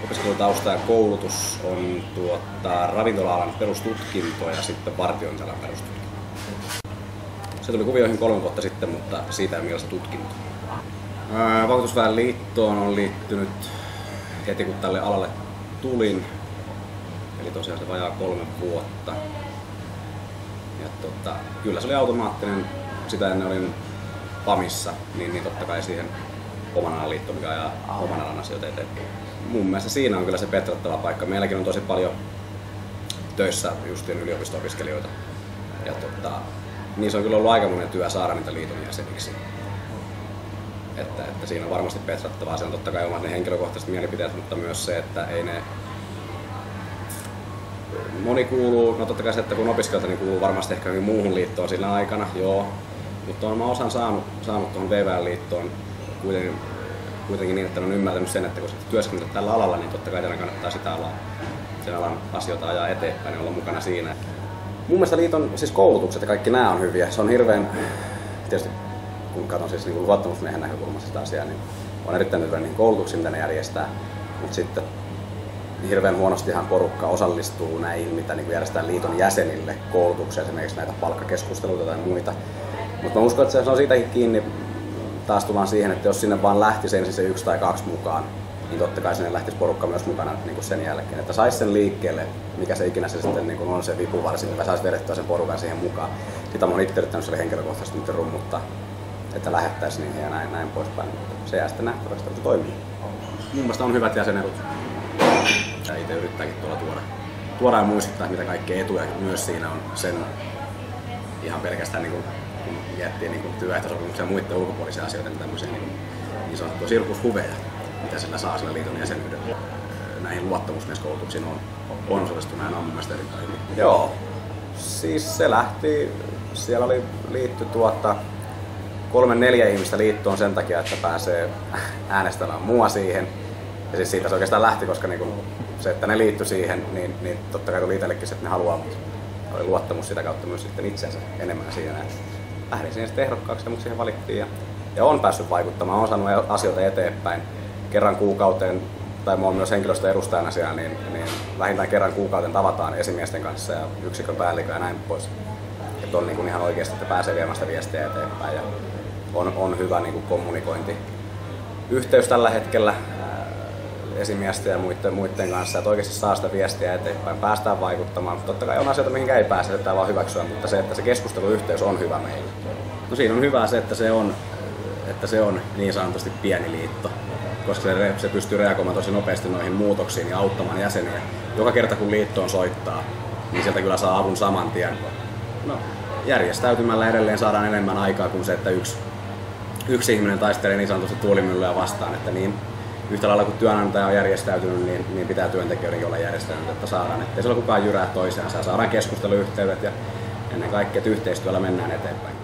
Opiskelutausta ja koulutus on ravintola-alan perustutkinto ja sitten vartiointialan perustutkinto. Se tuli kuvioihin 3 vuotta sitten, mutta siitä ei ole mielessä tutkinto. Vakuutusväen liittoon on liittynyt heti kun tälle alalle tulin. Eli tosiaan se vajaa 3 vuotta. Ja kyllä se oli automaattinen. Sitä ennen olin PAMissa, niin totta kai siihen oman alan liitto, mikä ajaa oman alan asioita eteenpäin. Mun mielestä siinä on kyllä se petrattava paikka. Meilläkin on tosi paljon töissä justiin yliopisto-opiskelijoita. Ja niissä on kyllä ollut aikamoinen työ saada niitä liiton jäseniksi. Että siinä on varmasti petrattavaa. Se on totta kai omat ne henkilökohtaiset mielipiteet, mutta myös se, että ei ne... Moni kuuluu, no totta kai se, että kun opiskelijoita, niin kuuluu varmasti ehkä muuhun liittoon sillä aikana, joo. Mutta olen osan saanut tuohon VVL-liittoon kuitenkin niin, että olen ymmärtänyt sen, että kun työskentelet tällä alalla, niin totta kai teidän kannattaa sen alan asioita ajaa eteenpäin ja olla mukana siinä. Mun mielestä liiton siis koulutukset ja kaikki nämä on hyviä. Se on hirveän, tietysti kun katson siis niin luottamusmiehen näkökulmasta sitä asiaa, niin on erittäin hyvä niin koulutuksia, mitä ne järjestää. Mutta sitten hirveän huonostihan porukka osallistuu näihin, mitä niin järjestetään liiton jäsenille koulutukseen, esimerkiksi näitä palkkakeskusteluita tai muita. Mutta mä uskon, että se on siitäkin kiinni. Taas tullaan siihen, että jos sinne vaan lähtisi ensin se 1 tai 2 mukaan, niin totta kai sinne lähtisi porukka myös mukana niin sen jälkeen. Että saisi sen liikkeelle, mikä se ikinä se sitten niin on se vipuvarsi, että saisi vedettyä sen porukan siihen mukaan. Sitä mä oon itse yrittänyt sille henkilökohtaisesti nyt rummuttaa, että lähettäisiin niihin ja näin poispäin. Se jää sitten nähtävästi, että se toimii. Mun mielestä on hyvät jäsenedut. Ja itse yrittääkin tuoda ja muistuttaa, mitä kaikkea etuja myös siinä on sen ihan pelkästään niin kun miettii niin työehtosopimuksia ja muiden ulkopuolisia asioita, niin tämmöisiä niin sanottuja sirkushuveja, mitä sillä saa sillä liiton jäsenyydellä. Näihin luottamusmieskoulutuksiin on osallistunut ja ne on mun mielestä erittäin hyvin. Joo, siis se lähti, siellä oli liitty 3-4 ihmistä liittoon sen takia, että pääsee äänestämään mua siihen. Ja siis siitä se oikeastaan lähti, koska niin se, että ne liittyi siihen, niin totta kai tuli itsellekin se, että ne haluaa, mutta oli luottamus sitä kautta myös sitten itseensä enemmän siinä. Lähdin siihen sitten ehdokkaaksi ja mut siihen valittiin ja on päässyt vaikuttamaan, on saanut asioita eteenpäin kerran kuukauteen, tai mä oon myös henkilöstön edustajana siellä, niin vähintään kerran kuukauteen tavataan esimiesten kanssa ja yksikön päällikö ja näin pois. Että on niin ihan oikeasti, että pääsee viemään sitä viestiä eteenpäin ja on hyvä niin kommunikointi. Yhteys tällä hetkellä esimiesten ja muiden kanssa, että oikeasti saa sitä viestiä eteenpäin, päästään vaikuttamaan. Totta kai on asioita, mihinkä ei pääse, että vaan hyväksyä, mutta se, että se keskusteluyhteys on hyvä meillä. No siinä on hyvä se, että se on niin sanotusti pieni liitto, koska se pystyy reagoimaan tosi nopeasti noihin muutoksiin ja auttamaan jäseniä. Joka kerta kun liittoon soittaa, niin sieltä kyllä saa avun saman tien. No, järjestäytymällä edelleen saadaan enemmän aikaa kuin se, että yksi ihminen taistelee niin sanotusti tuulimyllyä vastaan, että niin yhtä lailla kun työnantaja on järjestäytynyt, niin pitää työntekijöidenkin olla järjestäytynyt, että saadaan, ettei siellä kukaan jyrää toisiaan. Saadaan keskusteluyhteydet ja ennen kaikkea, että yhteistyöllä mennään eteenpäin.